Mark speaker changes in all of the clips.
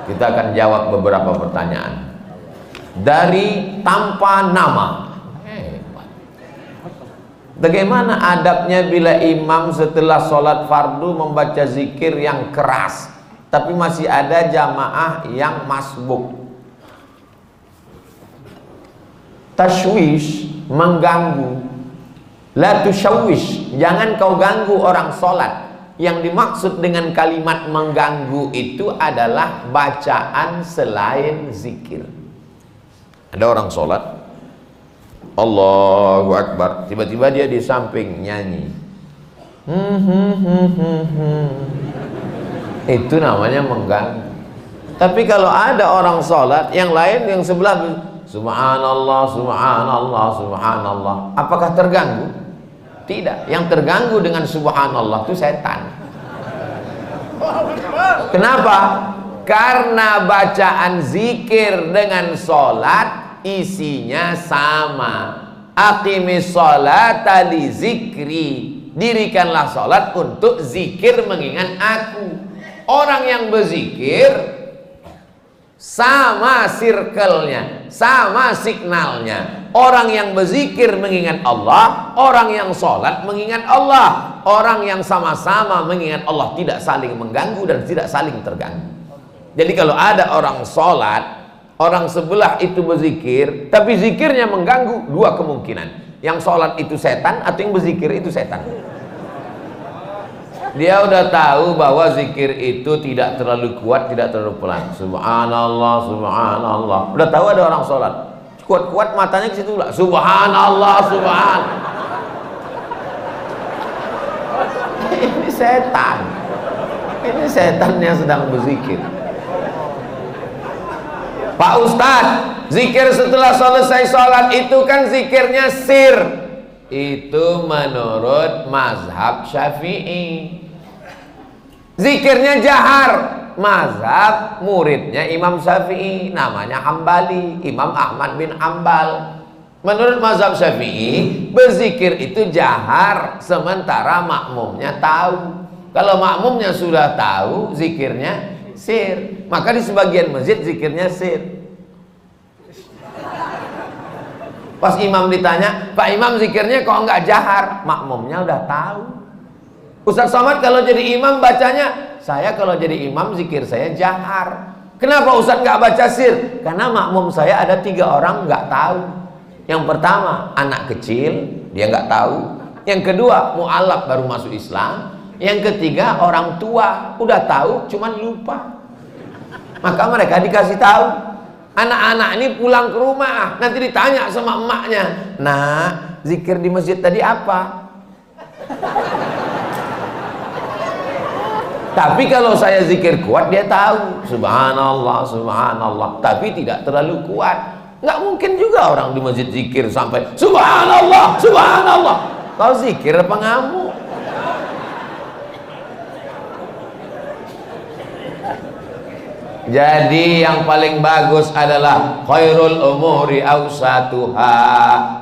Speaker 1: Kita akan jawab beberapa pertanyaan dari tanpa nama. Bagaimana adabnya bila imam setelah sholat fardu membaca zikir yang keras, tapi masih ada jamaah yang masbuk? Tashwish, mengganggu. La tushawwish, jangan kau ganggu orang sholat. Yang dimaksud dengan kalimat mengganggu itu adalah bacaan selain zikir. Ada orang sholat, Allahu Akbar, tiba-tiba dia di samping nyanyi. Itu namanya mengganggu. Tapi kalau ada orang sholat, yang lain yang sebelah subhanallah, subhanallah, subhanallah, apakah terganggu? Tidak. Yang terganggu dengan subhanallah itu setan. Kenapa? Karena bacaan zikir dengan sholat isinya sama. Aqimis sholata li zikri, dirikanlah sholat untuk zikir mengingat aku. Orang yang berzikir sama circle-nya, sama signalnya. Orang yang berzikir mengingat Allah, orang yang sholat mengingat Allah. Orang yang sama-sama mengingat Allah, tidak saling mengganggu dan tidak saling terganggu. Jadi kalau ada orang sholat, orang sebelah itu berzikir, tapi zikirnya mengganggu, dua kemungkinan. Yang sholat itu setan atau yang berzikir itu setan. Dia udah tahu bahwa zikir itu tidak terlalu kuat, tidak terlalu pelan. Subhanallah, subhanallah. Udah tahu ada orang sholat, kuat-kuat matanya ke situ lah. Subhanallah, subhanallah. Ini setan. Ini setan yang sedang berzikir. Pak Ustadz, zikir setelah selesai sholat itu kan zikirnya sir. Itu menurut mazhab Syafi'i. Zikirnya jahar, mazhab muridnya Imam Syafi'i, namanya Hambali, Imam Ahmad bin Hambal. Menurut mazhab Syafi'i, berzikir itu jahar sementara makmumnya tahu. Kalau makmumnya sudah tahu, zikirnya sir. Maka di sebagian masjid zikirnya sir. Pas imam ditanya, Pak Imam zikirnya kok enggak jahar? Makmumnya udah tahu. Ustaz Somad kalau jadi imam bacanya, saya kalau jadi imam zikir saya jahar. Kenapa Ustaz nggak baca sir? Karena makmum saya ada 3 orang nggak tahu. Yang pertama anak kecil, dia nggak tahu. Yang kedua mu'alaf baru masuk Islam. Yang ketiga orang tua udah tahu cuman lupa. Maka mereka dikasih tahu. Anak-anak ini pulang ke rumah, nanti ditanya sama emaknya, nah zikir di masjid tadi apa? Tapi kalau saya zikir kuat, dia tahu subhanallah, subhanallah, tapi tidak terlalu kuat. Nggak mungkin juga orang di masjid zikir sampai subhanallah, subhanallah. Kau zikir apa ngamuk? Jadi yang paling bagus adalah khairul umuri awsatuha,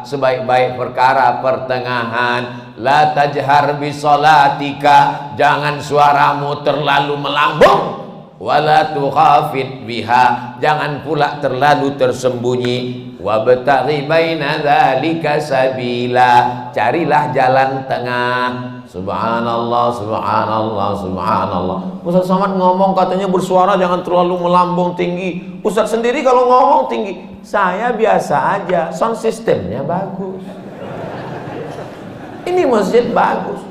Speaker 1: sebaik-baik perkara pertengahan. La tajhar bi sholatika, jangan suaramu terlalu melambung. Wala tukhafit biha, jangan pula terlalu tersembunyi. Wabtaghi baina dzalika sabila, carilah jalan tengah. Subhanallah, subhanallah, subhanallah. Ustaz Somad ngomong katanya bersuara jangan terlalu melambung tinggi. Ustaz sendiri kalau ngomong tinggi, saya biasa aja, sound systemnya bagus. Ini masjid bagus.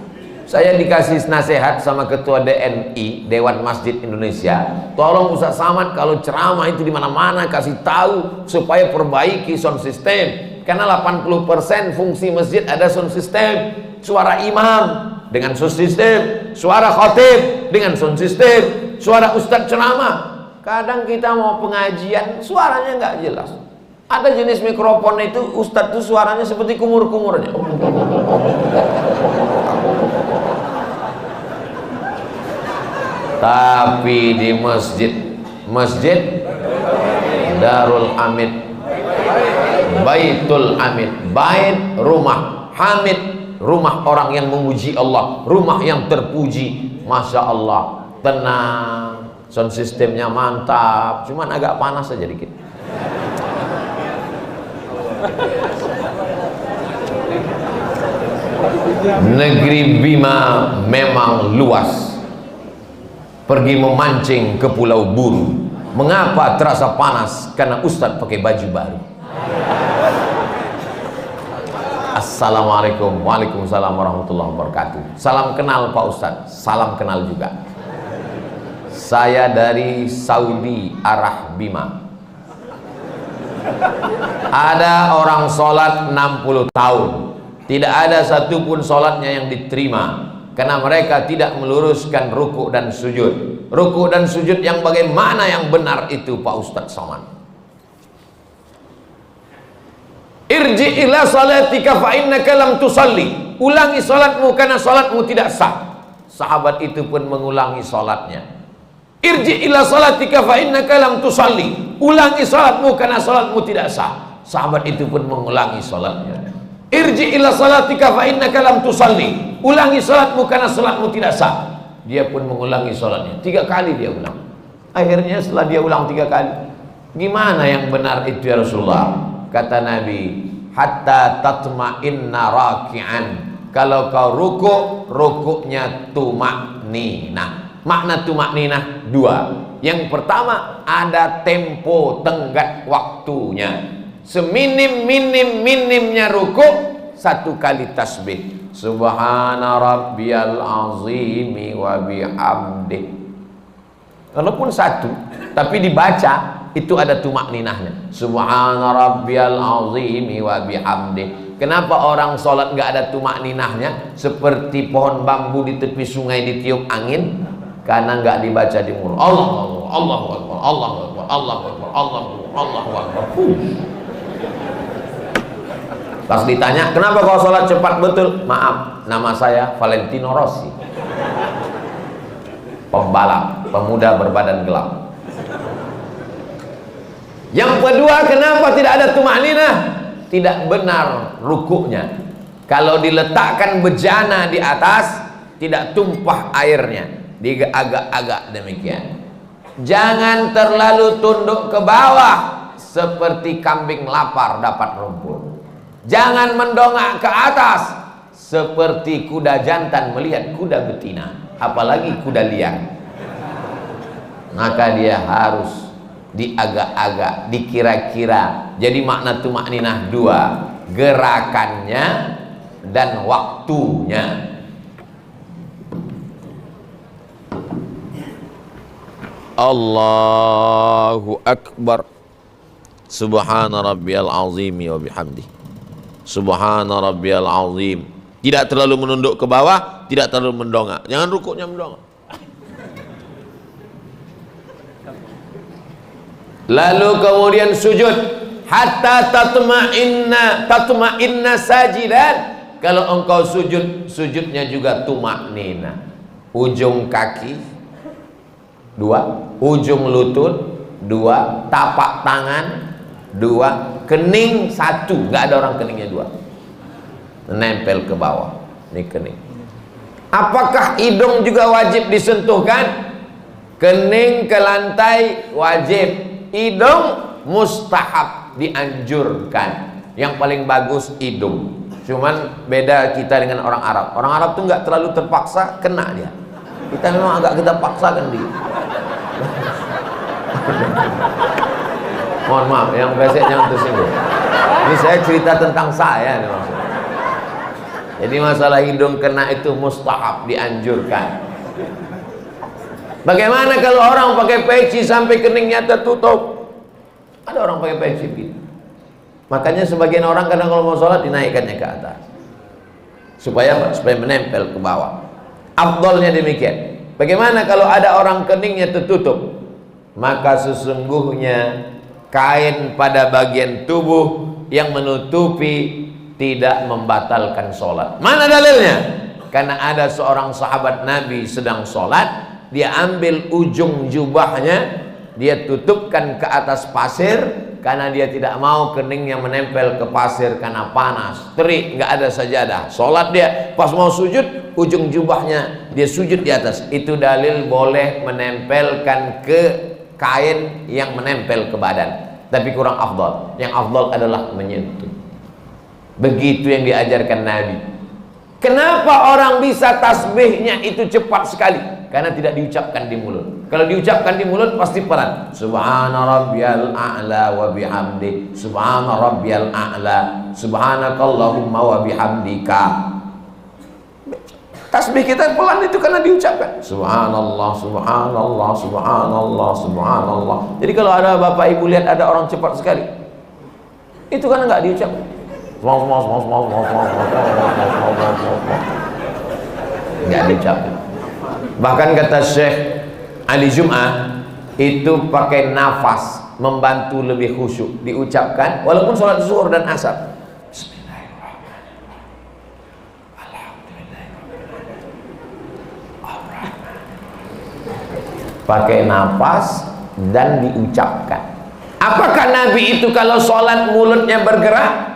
Speaker 1: Saya dikasih nasihat sama ketua DNI, Dewan Masjid Indonesia. Tolong Ustaz Somad kalau ceramah itu di mana-mana kasih tahu supaya perbaiki sound system. Karena 80% fungsi masjid ada sound system. Suara imam dengan sound system, suara khatib dengan sound system, suara ustadz ceramah. Kadang kita mau pengajian suaranya nggak jelas. Ada jenis mikrofon itu ustadz tuh suaranya seperti kumur-kumurnya. Tapi di masjid Darul Hamid, Baitul Hamid, bait rumah, Hamid rumah orang yang memuji Allah, rumah yang terpuji. Masya Allah, tenang, sound systemnya mantap, cuman agak panas saja dikit. Negeri Bima memang luas. Pergi memancing ke Pulau Buru. Mengapa terasa panas? Karena Ustadz pakai baju baru. Assalamualaikum. Waalaikumsalam warahmatullahi wabarakatuh. Salam kenal Pak Ustadz. Salam kenal juga. Saya dari Saudi arah Bima. Ada orang sholat 60 tahun, tidak ada satupun sholatnya yang diterima karena mereka tidak meluruskan ruku dan sujud. Ruku dan sujud yang bagaimana yang benar itu Pak Ustadz Somad? Irji ila salatika fa innaka lam tusalli. Ulangi salatmu karena salatmu tidak sah. Sahabat itu pun mengulangi salatnya. Irji ila salatika fa innaka lam tusalli. Ulangi salatmu karena salatmu tidak sah. Sahabat itu pun mengulangi salatnya. Irji ila salatika fa innaka lam tusalli. Ulangi salatmu karena salatmu tidak sah. Dia pun mengulangi salatnya. 3 kali dia ulang. Akhirnya setelah dia ulang 3 kali, gimana yang benar itu ya Rasulullah? Kata Nabi, hatta tatma'inna raki'an. Kalau kau ruku, rukuknya tumakninah. Makna tumakninah 2. Yang pertama, ada tempo tenggat waktunya. Seminim-minimnya ruku, 1 kali tasbih. Subhana rabbiyal azimi wa bihamdih. Walaupun 1, tapi dibaca itu ada tumakninahnya. Subhana rabbiyal azimi wa bihamdih. Kenapa orang sholat nggak ada tumakninahnya? Seperti pohon bambu di tepi sungai ditiup angin, karena nggak dibaca di mulut. Allahu Akbar, Allahu Akbar, Allahu Akbar, Allahu Akbar, Allahu Akbar. Pas ditanya, kenapa kau sholat cepat betul? Maaf, nama saya Valentino Rossi, pembalap, pemuda berbadan gelap. Yang kedua, kenapa tidak ada tumakninah? Tidak benar rukuknya. Kalau diletakkan bejana di atas, tidak tumpah airnya, diagak-agak demikian. Jangan terlalu tunduk ke bawah seperti kambing lapar dapat rumput. Jangan mendongak ke atas seperti kuda jantan melihat kuda betina, apalagi kuda liar. Maka dia harus diagak-agak, dikira-kira. Jadi makna tumakninah 2, gerakannya dan waktunya. Allahu Akbar. Subhana rabbiyal azimi wa bihamdi. Subhana rabbiyal azim. Tidak terlalu menunduk ke bawah, tidak terlalu mendongak. Jangan rukuknya mendongak. Lalu kemudian sujud hatta tatma'inna sajidan. Kalau engkau sujud, sujudnya juga tumaknina. Ujung kaki 2, ujung lutut 2, tapak tangan 2, kening 1. Nggak ada orang keningnya 2. Nempel ke bawah. Ini kening. Apakah hidung juga wajib disentuhkan? Kening ke lantai wajib. Hidung mustahab, dianjurkan. Yang paling bagus hidung. Cuman beda kita dengan orang Arab. Orang Arab tuh nggak terlalu terpaksa, kena dia. Kita memang agak kita paksakan dia. Mohon maaf, yang besek jangan tersinggung. Ini saya cerita tentang saya nih maksudnya. Jadi masalah hidung kena itu mustahab, dianjurkan. Bagaimana kalau orang pakai peci sampai keningnya tertutup? Ada orang pakai peci gitu. Makanya sebagian orang kadang kalau mau sholat dinaikkannya ke atas. Supaya menempel ke bawah. Afdolnya demikian. Bagaimana kalau ada orang keningnya tertutup? Maka sesungguhnya kain pada bagian tubuh yang menutupi tidak membatalkan sholat. Mana dalilnya? Karena ada seorang sahabat Nabi sedang sholat, dia ambil ujung jubahnya, dia tutupkan ke atas pasir, karena dia tidak mau keningnya menempel ke pasir karena panas, terik, nggak ada sajadah. Sholat dia, pas mau sujud, ujung jubahnya dia sujud di atas. Itu dalil boleh menempelkan ke kain yang menempel ke badan, tapi kurang afdal. Yang afdal adalah menyentuh. Begitu yang diajarkan Nabi. Kenapa orang bisa tasbihnya itu cepat sekali? Karena tidak diucapkan di mulut. Kalau diucapkan di mulut pasti pelan. Subhana rabbiyal a'la wa bihamdi. Subhana rabbiyal a'la. Subhanakallahumma wa bihamdika. Tasbih kita pelan itu karena diucapkan. Subhanallah, subhanallah, subhanallah, subhanallah. Jadi kalau ada bapak ibu lihat ada orang cepat sekali, itu karena nggak diucapkan. Nggak diucapkan. Bahkan kata Syekh Ali Jum'ah, itu pakai nafas membantu lebih khusyuk diucapkan walaupun sholat zuhur dan asar. Pakai nafas dan diucapkan. Apakah Nabi itu kalau sholat mulutnya bergerak?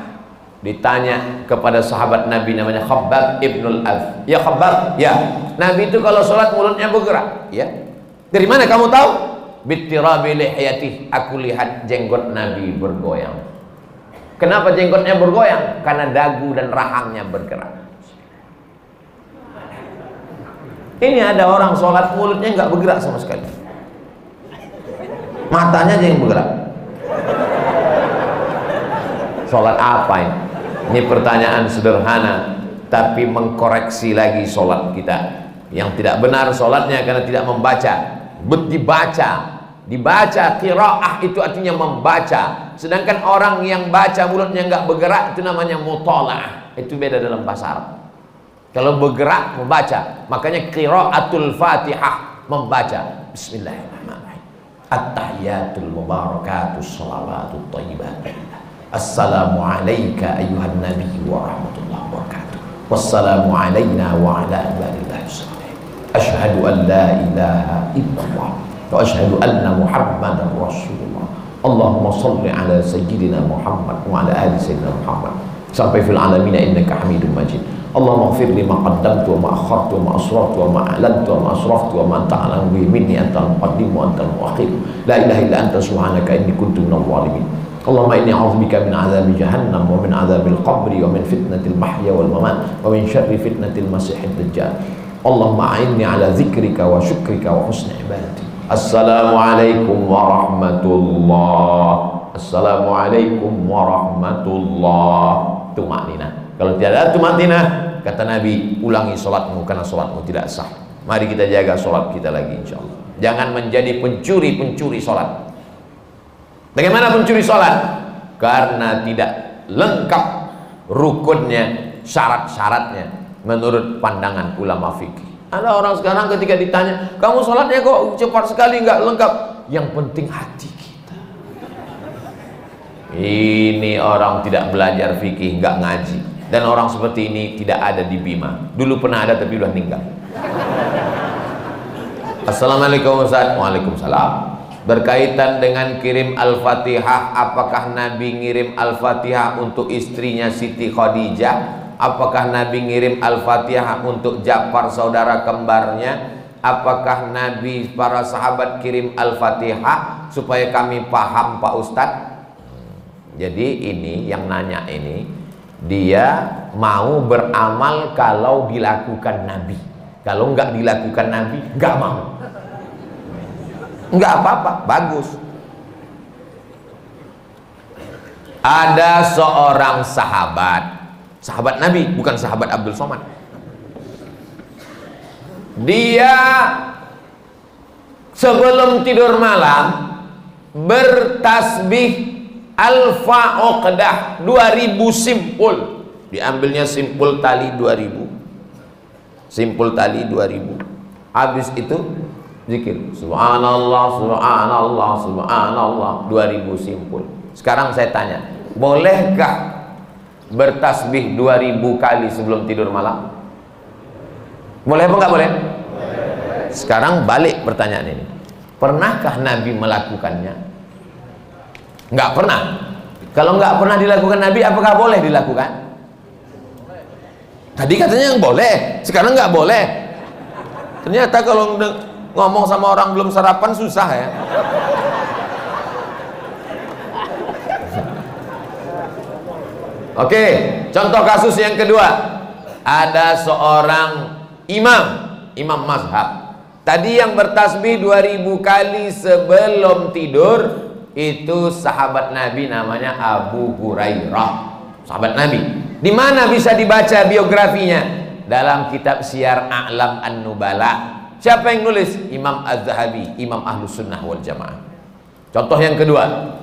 Speaker 1: Ditanya kepada sahabat Nabi namanya Khabbab ibnul Alf. Ya Khabbab, ya. Nabi itu kalau sholat mulutnya bergerak. Ya. Dari mana kamu tahu? Bittirabi lihiyatih. Aku lihat jenggot Nabi bergoyang. Kenapa jenggotnya bergoyang? Karena dagu dan rahangnya bergerak. Ini ada orang sholat mulutnya nggak bergerak sama sekali. Matanya aja yang bergerak. Sholat apa ini? Ini pertanyaan sederhana, tapi mengkoreksi lagi sholat kita. Yang tidak benar sholatnya karena tidak membaca. Dibaca, qiraah itu artinya membaca. Sedangkan orang yang baca mulutnya nggak bergerak itu namanya mutalaah. Itu beda dalam bahasa Arab. Kalau bergerak membaca, makanya qiraatul Fatihah membaca. Bismillahirrahmanirrahim. At-tahiyatul mubarakatus shalawatut thayyibat. Assalamu alayka ayyuhan nabiy wa rahmatullahi wa barakatuh. Wassalamu alayna wa ala ibadillahi sholihin. Asyhadu an la ilaha illallah wa asyhadu anna Muhammadar Rasulullah. Allahumma shalli ala sayyidina Muhammad wa ala ali sayyidina Muhammad. Sampai fil alamin innaka Hamidum Majid. Allahumma ighfir li ma qaddamtu wa ma akhartu wa ma asrartu wa ma a'lantu wa ma asraftu wa ma anta a'lamu bihi minni antal muqaddim wa antal muakhir. La ilaha illa anta subhanaka inni kuntu minadh dhalimin. Allahumma inni a'udzubika min 'adzabi jahannam wa min 'adzabil qabri wa min fitnatil mahya wal mamat wa min syarri fitnatil masiihid dajjal. Allahumma a'inni 'ala dzikrika wa syukrika wa husni ibadati. Assalamualaikum warahmatullahi. Assalamualaikum warahmatullahi. Tumakninah. Kalau tidak ada tumakninah, kata Nabi, ulangi sholatmu karena sholatmu tidak sah. Mari kita jaga sholat kita lagi insyaallah. Jangan menjadi pencuri-pencuri sholat. Bagaimana pencuri sholat? Karena tidak lengkap rukunnya, syarat-syaratnya menurut pandangan ulama fikih. Ada orang sekarang ketika ditanya, kamu sholatnya kok cepat sekali, nggak lengkap. Yang penting hati kita. Ini orang tidak belajar fikih, nggak ngaji. Dan orang seperti ini tidak ada di Bima. Dulu pernah ada tapi udah meninggal. Assalamualaikum Ustaz. Waalaikumsalam. Berkaitan dengan kirim Al-Fatihah, apakah Nabi ngirim Al-Fatihah untuk istrinya Siti Khadijah? Apakah Nabi ngirim Al-Fatihah untuk Ja'far saudara kembarnya? Apakah Nabi para sahabat kirim Al-Fatihah? Supaya kami paham Pak Ustadz. Jadi ini yang nanya ini, dia mau beramal kalau dilakukan Nabi. Kalau nggak dilakukan Nabi, nggak mau. Nggak apa-apa, bagus. Ada seorang sahabat Nabi, bukan sahabat Abdul Somad. Dia sebelum tidur malam bertasbih Al-Fa'uqdah 2000 simpul. Diambilnya simpul tali 2000. Simpul tali 2000. Habis itu zikir subhanallah subhanallah subhanallah 2000 simpul. Sekarang saya tanya, bolehkah bertasbih 2000 kali sebelum tidur malam? Boleh apa enggak boleh? Sekarang balik pertanyaan ini, pernahkah Nabi melakukannya? Nggak pernah. Kalau nggak pernah dilakukan Nabi, apakah boleh dilakukan? Tadi katanya yang boleh, sekarang nggak boleh. Ternyata kalau ngomong sama orang belum sarapan susah ya. Oke, contoh kasus yang kedua. Ada seorang imam mazhab. Tadi yang bertasbih 2000 kali sebelum tidur itu sahabat Nabi, namanya Abu Hurairah. Sahabat Nabi. Di mana bisa dibaca biografinya? Dalam kitab Syiar A'lam An-Nubala. Siapa yang nulis? Imam Az-Zahabi, Imam Ahlus Sunnah wal Jamaah. Contoh yang kedua.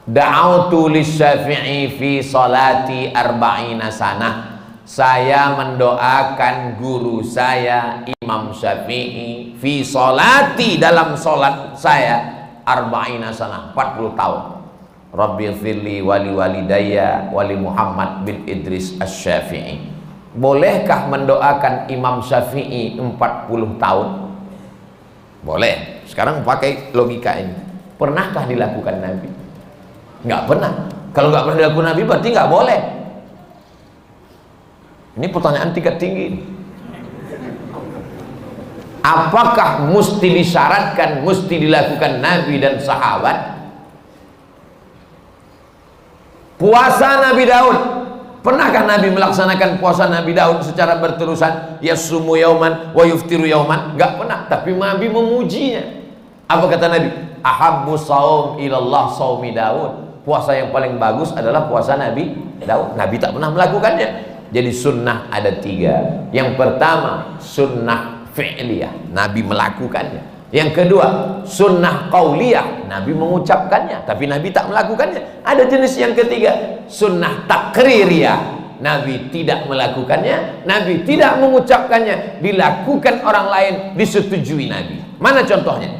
Speaker 1: Da'autu lisyafi'i fi salati arba'ina sanah. Saya mendoakan guru saya Imam Syafi'i fi salati, dalam salat saya arba'ina sanah, 40 tahun. Rabbi firli wali walidayya wali Muhammad bin Idris Asy-Syafi'i. Bolehkah mendoakan Imam Syafi'i 40 tahun? Boleh. Sekarang pakai logika ini. Pernahkah dilakukan Nabi? Nggak pernah. Kalau nggak pernah dilakukan Nabi berarti nggak boleh. Ini pertanyaan tingkat tinggi. Apakah mesti disyaratkan, mesti dilakukan Nabi dan sahabat? Puasa Nabi Daud, pernahkah Nabi melaksanakan puasa Nabi Daud secara berterusan? Yasumu yauman wa yuftiru yauman? Nggak pernah. Tapi Nabi memujinya. Apa kata Nabi? Ahabbu saum ilallah saumi Daud. Puasa yang paling bagus adalah puasa Nabi Daud. Nabi tak pernah melakukannya. Jadi sunnah ada 3. Yang pertama sunnah fi'liyah, Nabi melakukannya. Yang kedua sunnah qauliyah, Nabi mengucapkannya tapi Nabi tak melakukannya. Ada jenis yang ketiga, sunnah takririyah, Nabi tidak melakukannya, Nabi tidak mengucapkannya, dilakukan orang lain, disetujui Nabi. Mana contohnya?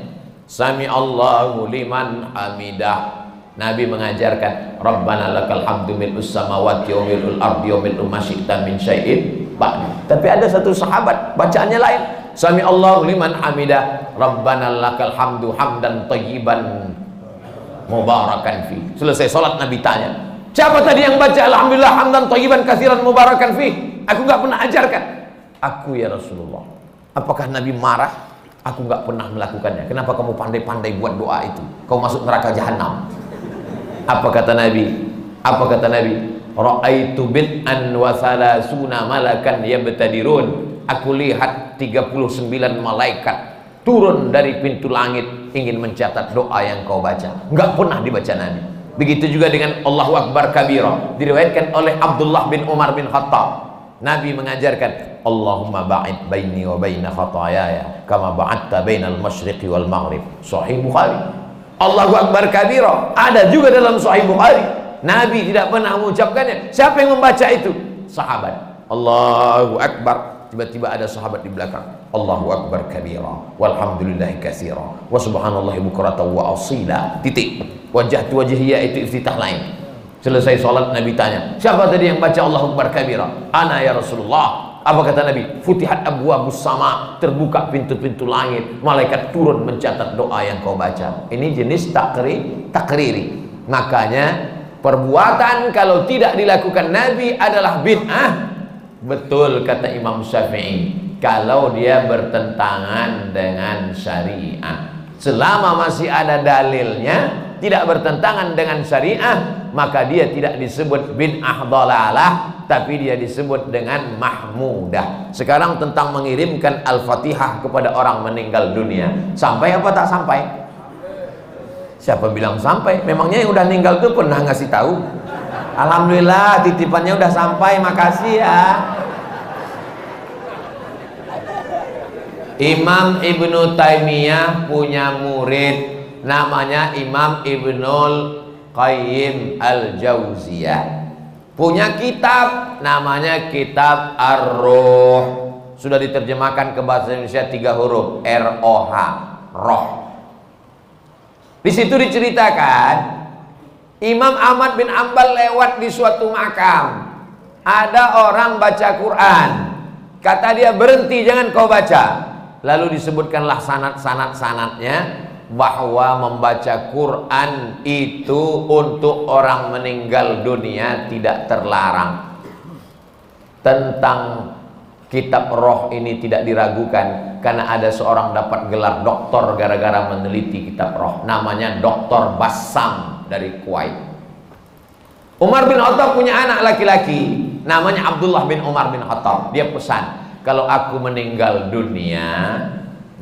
Speaker 1: Sami Allahu liman hamidah, Nabi mengajarkan Rabbana lakal hamdu mil'us samawati wa mil'ul ardi wa mil'u ma syi'ta min syai'in ba'du. Tapi ada satu sahabat bacaannya lain. Sami Allahu liman hamidah, Rabbana lakal hamdu hamdan thayyiban mubarakan fi. Selesai salat Nabi tanya, siapa tadi yang baca alhamdulillah hamdan thayyiban katsiran mubarakan fi? Aku enggak pernah ajarkan. Aku ya Rasulullah. Apakah Nabi marah? Aku enggak pernah melakukannya. Kenapa kamu pandai-pandai buat doa itu? Kau masuk neraka jahanam. Apa kata Nabi? Apa kata Nabi? Ra'aitu bid'an wa salasuna malakan yabtadirun. Aku lihat 39 malaikat turun dari pintu langit ingin mencatat doa yang kau baca. Enggak pernah dibaca Nabi. Begitu juga dengan Allahu Akbar kabira, diriwayatkan oleh Abdullah bin Umar bin Khattab. Nabi mengajarkan Allahumma ba'id baini wa baina khataayaya kama ba'adta bainal masyriqi wal maghrib. Sahih Bukhari. Allahu Akbar kabira ada juga dalam Sahih Bukhari. Nabi tidak pernah mengucapkannya. Siapa yang membaca itu? Sahabat. Allahu Akbar. Tiba-tiba ada sahabat di belakang. Allahu Akbar kabira walhamdulillahi katsira wa subhanallahi bukratan wa asila. Titik. Wajhatu wajhiya itu iftitah lain. Selesai sholat Nabi tanya, siapa tadi yang baca Allahu Akbar kabira? Ana ya Rasulullah. Apa kata Nabi? Futihat abwabus sama, terbuka pintu-pintu langit, malaikat turun mencatat doa yang kau baca. Ini jenis takriri. Makanya perbuatan kalau tidak dilakukan Nabi adalah bid'ah. Betul kata Imam Syafi'i, kalau dia bertentangan dengan syariah. Selama masih ada dalilnya, tidak bertentangan dengan syariah, maka dia tidak disebut bid'ah dhalalah, tapi dia disebut dengan mahmudah. Sekarang tentang mengirimkan Al-Fatihah kepada orang meninggal dunia, sampai apa tak sampai? Siapa bilang sampai? Memangnya yang udah meninggal tuh pernah ngasih tahu? Alhamdulillah titipannya udah sampai, makasih ya. Imam Ibnu Taimiyah punya murid namanya Imam Ibnul Qayyim Al-Jauziyah. Punya kitab namanya Kitab Ar-Ruh. Sudah diterjemahkan ke bahasa Indonesia 3 huruf, R-O-H, roh. Di situ diceritakan Imam Ahmad bin Ambal lewat di suatu makam. Ada orang baca Quran. Kata dia, berhenti, jangan kau baca. Lalu disebutkanlah sanad-sanadnya. bahwa membaca Quran itu untuk orang meninggal dunia tidak terlarang. Tentang kitab roh ini tidak diragukan, karena ada seorang dapat gelar doktor gara-gara meneliti kitab roh, namanya Dr. Bassam dari Kuwait. Umar bin Khattab punya anak laki-laki namanya Abdullah bin Umar bin Khattab. Dia pesan, kalau aku meninggal dunia,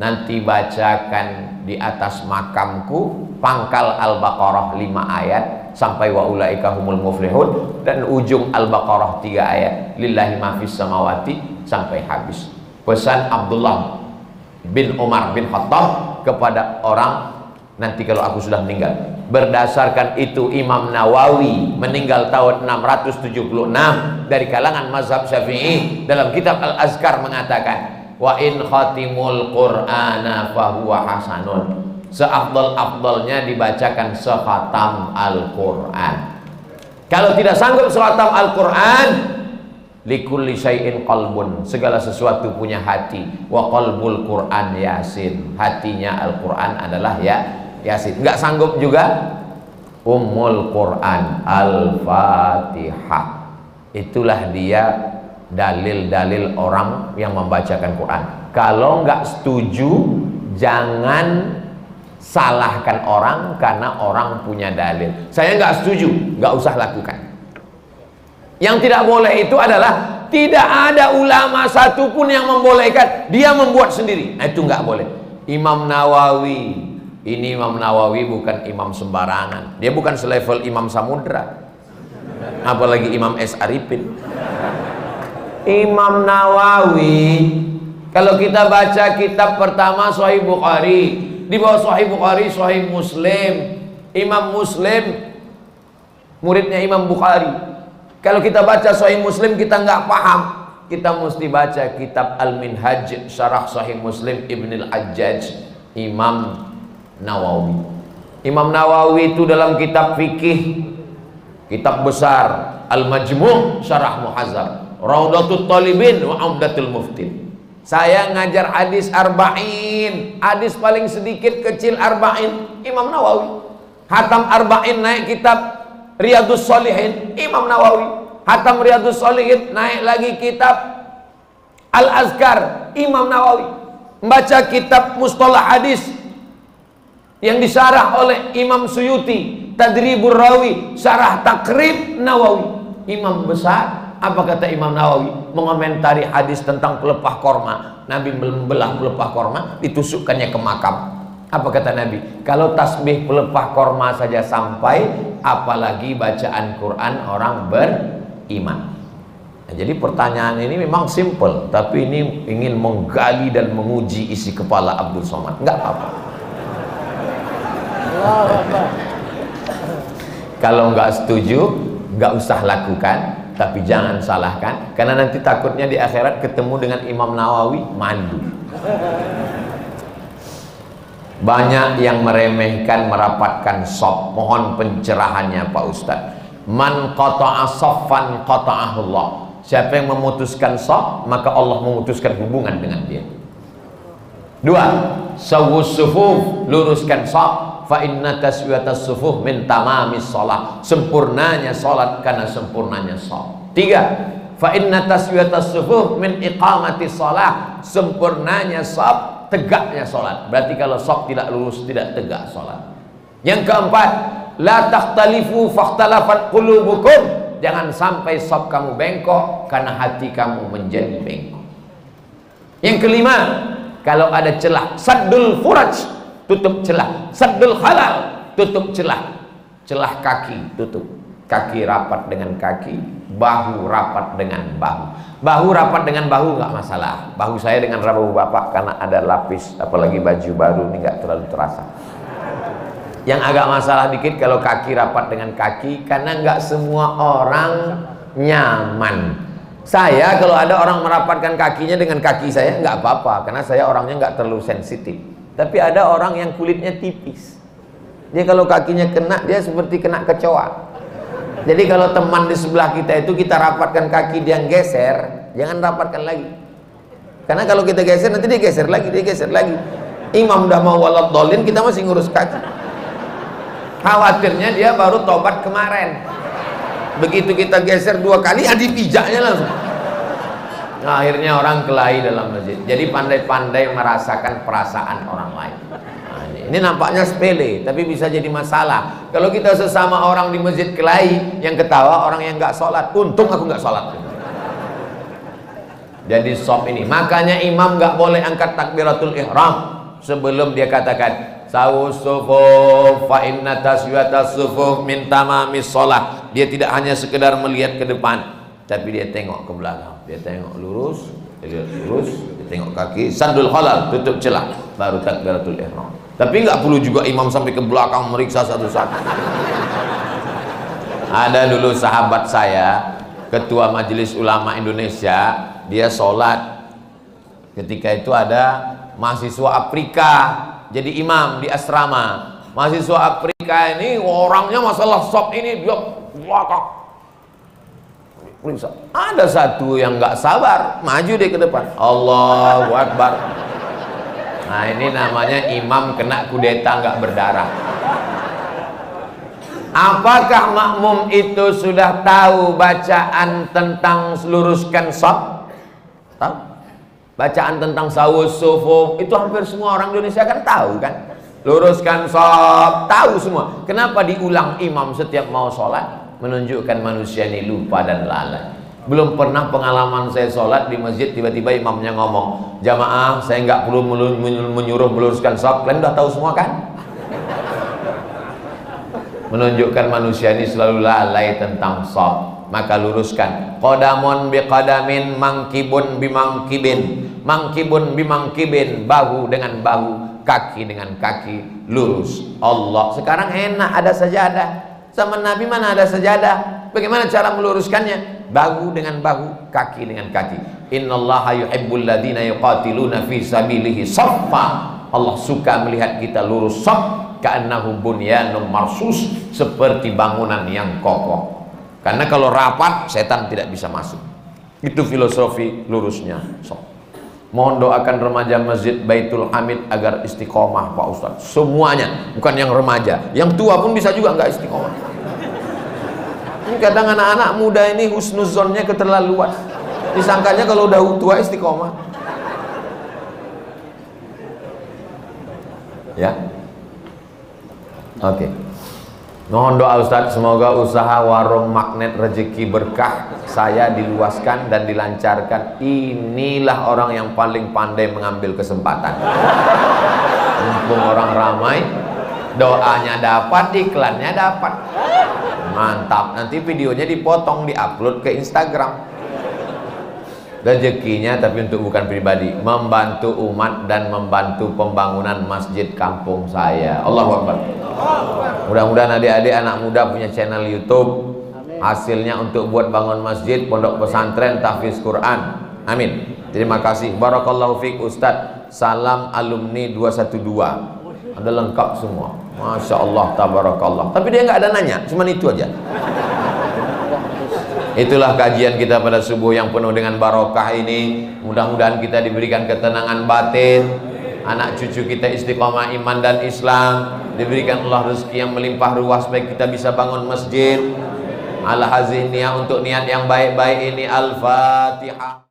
Speaker 1: nanti bacakan di atas makamku pangkal Al-Baqarah 5 ayat sampai wa ulaika humul muflihun, dan ujung Al-Baqarah 3 ayat lillahi ma fis samawati sampai habis. Pesan Abdullah bin Umar bin Khattab kepada orang nanti kalau aku sudah meninggal. Berdasarkan itu Imam Nawawi meninggal tahun 676 dari kalangan mazhab Syafi'i, dalam kitab Al-Azkar mengatakan, wa in khatimul qur'ana fahuwa hasanun, seafdal-afdalnya dibacakan sekhatam Al-Qur'an. Kalau tidak sanggup sekhatam Al-Qur'an, likulli syai'in qalbun, segala sesuatu punya hati, wa qalbul Qur'an Yasin, hatinya Al-Qur'an adalah Yasin. Enggak sanggup juga Ummul Qur'an Al-Fatihah. Itulah dia dalil-dalil orang yang membacakan Quran. Kalau nggak setuju, jangan salahkan orang karena orang punya dalil. Saya nggak setuju, nggak usah lakukan. Yang tidak boleh itu adalah tidak ada ulama satupun yang membolehkan, dia membuat sendiri. Nah, itu nggak boleh. Imam Nawawi, ini Imam Nawawi bukan imam sembarangan. Dia bukan selevel Imam Samudra, apalagi Imam S. Arifin. Imam Nawawi, kalau kita baca kitab pertama Sahih Bukhari, di bawah Sahih Bukhari Sahih Muslim. Imam Muslim muridnya Imam Bukhari. Kalau kita baca Sahih Muslim kita nggak paham, kita mesti baca kitab Al-Minhaj Syarah Sahih Muslim Ibn Al-Hajjaj, Imam Nawawi. Imam Nawawi itu dalam kitab fikih, kitab besar Al-Majmu' Syarah Muhazzab, Raudatul Talibin wa Umdatul Muftin. Saya ngajar hadis arba'in, hadis paling sedikit kecil arba'in, Imam Nawawi. Hatam arba'in naik kitab Riyadus Shalihin, Imam Nawawi. Hatam Riyadus Shalihin naik lagi kitab Al-Azkar, Imam Nawawi. Membaca kitab Mustalah Hadis yang disyarah oleh Imam Suyuti, Tadribur Rawi, Syarah Takrib Nawawi. Imam besar. Apa kata Imam Nawawi mengomentari hadis tentang pelepah korma? Nabi membelah pelepah korma, ditusukkannya ke makam. Apa kata Nabi? Kalau tasbih pelepah korma saja sampai, apalagi bacaan Quran orang beriman. Nah, jadi pertanyaan ini memang simple, tapi ini ingin menggali dan menguji isi kepala Abdul Somad. Enggak apa-apa. Kalau nggak setuju, nggak usah lakukan. Tapi jangan salahkan, karena nanti takutnya di akhirat ketemu dengan Imam Nawawi malu. Banyak yang meremehkan merapatkan shaf. Mohon pencerahannya Pak Ustadz. Man qata'a shaffan qata'ahullah. Siapa yang memutuskan shaf, maka Allah memutuskan hubungan dengan dia. 2. Sawwus sufuf, luruskan shaf. Fa inna taswiyatas sufuf min tamamis shalah, sempurnanya salat karena sempurnanya shaf. 3. Fa inna taswiyatas sufuf min iqamatis shalah, sempurnanya shaf tegaknya salat. Berarti kalau shaf tidak lurus tidak tegak salat. Yang keempat, la takhtalifu fakhtalafat qulubukum, jangan sampai shaf kamu bengkok karena hati kamu menjadi bengkok. Yang kelima, kalau ada celah, saddul furaj, tutup celah. Saddul halal, tutup celah. Celah kaki tutup. Kaki rapat dengan kaki, bahu rapat dengan bahu. Bahu rapat dengan bahu nggak masalah. Bahu saya dengan bahu bapak karena ada lapis, apalagi baju baru ini nggak terlalu terasa. Yang agak masalah dikit kalau kaki rapat dengan kaki, karena nggak semua orang nyaman. Saya kalau ada orang merapatkan kakinya dengan kaki saya nggak apa-apa, karena saya orangnya nggak terlalu sensitif. Tapi ada orang yang kulitnya tipis, dia kalau kakinya kena, dia seperti kena kecoa. Jadi kalau teman di sebelah kita itu kita rapatkan kaki, dia geser, jangan rapatkan lagi. Karena kalau kita geser nanti dia geser lagi, dia geser lagi. Imam udah mau waladhdallin, kita masih ngurus kaki. Khawatirnya dia baru tobat kemarin. Begitu kita geser 2 kali, dipijaknya langsung. Nah, akhirnya orang kelahi dalam masjid. Jadi pandai-pandai merasakan perasaan orang lain. Nah, ini nampaknya sepele, tapi bisa jadi masalah. Kalau kita sesama orang di masjid kelahi, yang ketawa orang yang nggak sholat. Untung aku nggak sholat. Jadi sop ini. Makanya imam nggak boleh angkat takbiratul ihram sebelum dia katakan sawus sufuf fa inna taswiyatas sufuf min tamamis shalah. Dia tidak hanya sekedar melihat ke depan, tapi dia tengok ke belakang. Dia tengok lurus, dia lihat lurus, dia tengok kaki, sandul khalal, tutup celah, baru takbiratul ihram. Tapi nggak perlu juga imam sampai ke belakang meriksa satu-satu. Ada dulu sahabat saya, ketua Majelis Ulama Indonesia, dia sholat. Ketika itu ada mahasiswa Afrika jadi imam di asrama. Mahasiswa Afrika ini orangnya masalah sop ini dia belakang. Ada satu yang nggak sabar, maju deh ke depan. Allahu Akbar. Nah, ini namanya imam kena kudeta nggak berdarah. Apakah makmum itu sudah tahu bacaan tentang luruskan sop? Tahu? Bacaan tentang sawus sufuf itu hampir semua orang Indonesia kan tahu kan? Luruskan sop, tahu semua. Kenapa diulang imam setiap mau sholat? Menunjukkan manusia ini lupa dan lalai. Belum pernah pengalaman saya sholat di masjid tiba-tiba imamnya ngomong, jamaah saya nggak perlu menyuruh meluruskan sop, kalian udah tahu semua kan? Menunjukkan manusia ini selalu lalai tentang sop. Maka luruskan. Qadamun biqadamin, mangkibun bimangkibin, mangkibun bimangkibin, bahu dengan bahu, kaki dengan kaki, lurus. Allah. Sekarang enak ada sajadah. Zaman Nabi mana ada sajadah? Bagaimana cara meluruskannya? Bahu dengan bahu, kaki dengan kaki. Innallaha yuhibbul ladzina yuqatiluna fi sabilihi shaffa. Allah suka melihat kita lurus shaf, ka'annahum bunyanun marsus, seperti bangunan yang kokoh. Karena kalau rapat, setan tidak bisa masuk. Itu filosofi lurusnya shaf. Mohon doakan remaja Masjid Baitul Hamid agar istiqomah Pak Ustadz. Semuanya, bukan yang remaja, yang tua pun bisa juga nggak istiqomah. Ini kadang anak-anak muda ini husnuzonnya keterlaluan. Disangkanya kalau udah tua istiqomah. Ya, oke. Mohon doa Ustadz, semoga usaha warung magnet rezeki berkah saya diluaskan dan dilancarkan. Inilah orang yang paling pandai mengambil kesempatan. Mumpung orang ramai, doanya dapat, iklannya dapat. Mantap, nanti videonya dipotong, diupload ke Instagram. Rezekinya tapi untuk bukan pribadi, membantu umat dan membantu pembangunan masjid kampung saya. Allahu Akbar. Mudah-mudahan adik-adik anak muda punya channel YouTube. Hasilnya untuk buat bangun masjid, pondok pesantren, tahfiz Quran. Amin. Terima kasih. Barakallahu fiik Ustadz. Salam alumni 212. Ada lengkap semua. Masya Allah, tabarakallah. Tapi dia nggak ada nanya, cuman itu aja. Itulah kajian kita pada subuh yang penuh dengan barokah ini. Mudah-mudahan kita diberikan ketenangan batin, anak cucu kita istiqomah iman dan Islam, diberikan Allah rezeki yang melimpah ruah supaya kita bisa bangun masjid. Ala hazih niat, untuk niat yang baik-baik ini. Al-Fatihah.